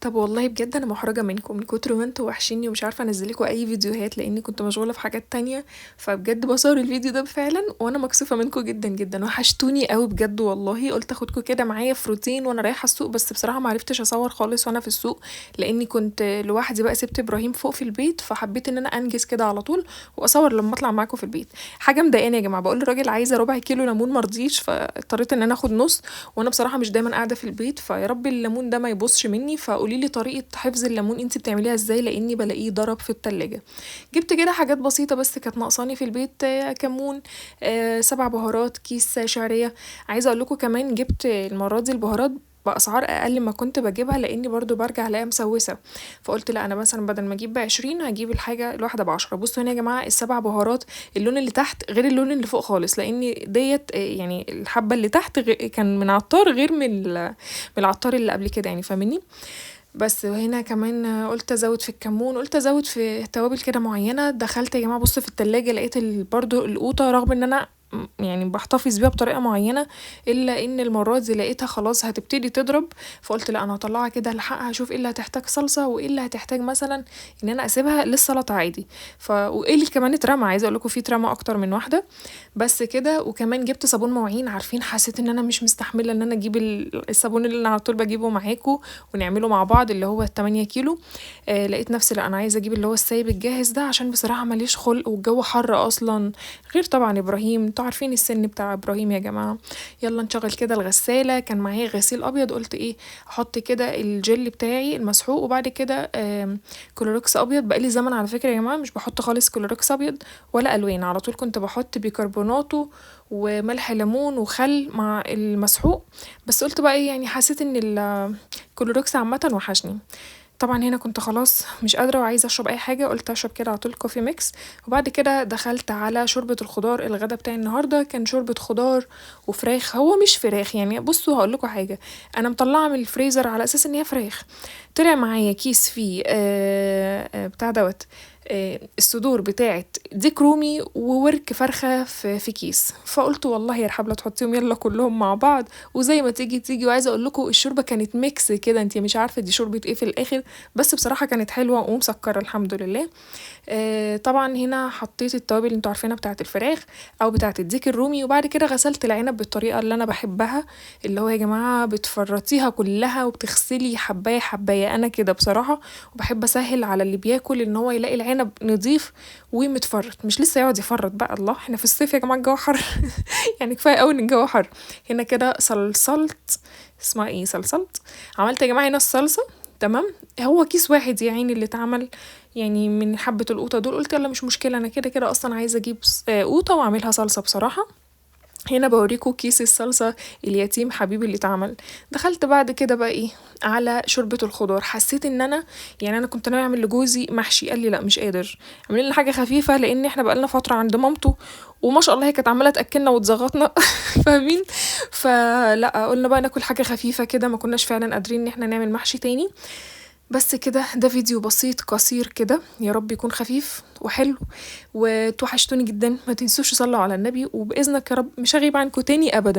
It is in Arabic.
طب والله بجد انا محرجة منكم من كتر ما انتوا وحشيني ومش عارفة انزل لكم اي فيديوهات لاني كنت مشغولة في حاجات تانية. فبجد بصور الفيديو ده فعلا وانا مكسوفة منكم جدا جدا، وحشتوني قوي بجد والله. قلت اخدكم كده معايا في روتين وانا رايحة السوق، بس بصراحة معرفتش اصور خالص وانا في السوق لاني كنت لوحدي بقى، سبت ابراهيم فوق في البيت، فحبيت ان انا انجز كده على طول واصور لما اطلع معاكم في البيت. حاجة مضايقاني يا جماعة، بقول للراجل عايزة ربع كيلو ليمون مرضيش، فاضطريت ان انا اخد نص. وانا بصراحة مش دايما قاعدة في البيت، فيا رب الليمون ده ما يبوظش مني. فقولي لي طريقة حفظ الليمون انتي بتعمليها ازاي، لاني بلاقيه ضرب في التلاجة. جبت كده حاجات بسيطة بس كانت ناقصاني في البيت، كمون، 7 بهارات، كيس شعرية. عايزة اقول لكم كمان جبت المرة دي البهارات بأسعار أقل ما كنت بجيبها، لأني برضو برجع ألاقيها مسوسة. فقلت لا، أنا مثلا بدل ما أجيب ب20 هجيب الحاجة الواحدة ب10. بصوا هنا يا جماعة، ال7 بهارات اللون اللي تحت غير اللون اللي فوق خالص، لأني ديت يعني الحبة اللي تحت كان من عطار غير من العطار اللي قبل كده، يعني فاهمني. بس هنا كمان قلت ازود في الكمون، قلت ازود في توابل كده معينه. دخلت يا جماعه بص في التلاجة لقيت برضو القوطه، رغم ان انا يعني بحتفظ بيها بطريقه معينه، الا ان المره دي لقيتها خلاص هتبتدي تضرب. فقلت لا، انا هطلعها كده الحقها اشوف ايه اللي هتحتاج صلصه وايه اللي هتحتاج مثلا ان انا اسيبها للسلطه عادي. وايه اللي كمان اترمى، عايزه اقول لكم في اترمى اكتر من واحده. بس كده. وكمان جبت صابون مواعين، عارفين حسيت ان انا مش مستحمله ان انا اجيب الصابون اللي انا على طول بجيبه معاكو ونعمله مع بعض اللي هو 8 كيلو. لقيت نفسي لا، انا عايزه اجيب اللي هو السايب الجاهز ده، عشان بصراحه ماليش خلق والجو حر اصلا. غير طبعا ابراهيم، انتوا عارفين السن بتاع ابراهيم يا جماعه. يلا نشغل كده الغساله، كان معايا غسيل ابيض، قلت ايه احط كده الجل بتاعي المسحوق، وبعد كده كلوركس ابيض. بقالي زمن على فكره يا جماعه مش بحط خالص كلوركس ابيض ولا الوان، على طول كنت بحط بيكربوناتو وملح ليمون وخل مع المسحوق. بس قلت بقى ايه، يعني حسيت ان الكلوروكس عامه وحشني. طبعا هنا كنت خلاص مش قادرة وعايزة اشرب اي حاجة، قلت اشرب كده على طول كوفي ميكس. وبعد كده دخلت على شوربة الخضار. الغدا بتاعي النهاردة كان شوربة خضار وفراخ. هو مش فراخ يعني، بصوا هقولكوا حاجة، انا مطلعة من الفريزر على اساس ان هي فراخ. طلع معايا كيس فيه بتاع دوت الصدور بتاعت ديك رومي وورك فرخة في كيس. فقلت والله يا رحاب لا تحطيهم يلا كلهم مع بعض وزي ما تيجي تيجي. وعايزة اقول لكم الشوربة كانت ميكس كده، انتي مش عارفة دي شوربة ايه في الاخر، بس بصراحة كانت حلوة ومسكرة الحمد لله. طبعا هنا حطيت التوابل اللي انتوا عارفينها بتاعت الفراخ او بتاعت الديك الرومي. وبعد كده غسلت العنب بالطريقة اللي انا بحبها، اللي هو يا جماعة بتفرطيها كلها وبتغسلي حباية حباية، انا كده بصراحة. وبحب اسهل على اللي بياكل ان هو يلاقي العنب نضيف ومتفرط، مش لسه يقعد يفرط بقى. الله، احنا في الصيف يا جماعة الجو حر يعني كفاية قوي ان الجو حر. هنا كده صلصلت، اسمها ايه، صلصلت. عملت يا جماعة هنا الصلصة. تمام، هو كيس واحد يا عيني اللي اتعمل يعني من حبة القوطة دول. قلت يلا مش مشكلة، انا كده كده اصلا عايزة اجيب قوطة واعملها صلصة بصراحة. هنا بوريكم كيس الصلصة اليتيم حبيبي اللي اتعمل. دخلت بعد كده بقى ايه على شوربة الخضار. حسيت ان انا يعني انا كنت ناوي اعمل لجوزي محشي، قال لي لا مش قادر، اعمل لنا حاجة خفيفة لان احنا بقالنا فترة عند مامته وما شاء الله هي كانت عمالة تاكلنا وتزغطنا فاهمين. فلا قلنا بقى ناكل حاجة خفيفة كده، ما كناش فعلا قادرين ان احنا نعمل محشي تاني. بس كده، ده فيديو بسيط قصير كده، يا رب يكون خفيف وحلو. وتوحشتوني جدا، ما تنسوش تصلوا على النبي، وبإذنك يا رب مش هغيب عنكم تاني أبدا.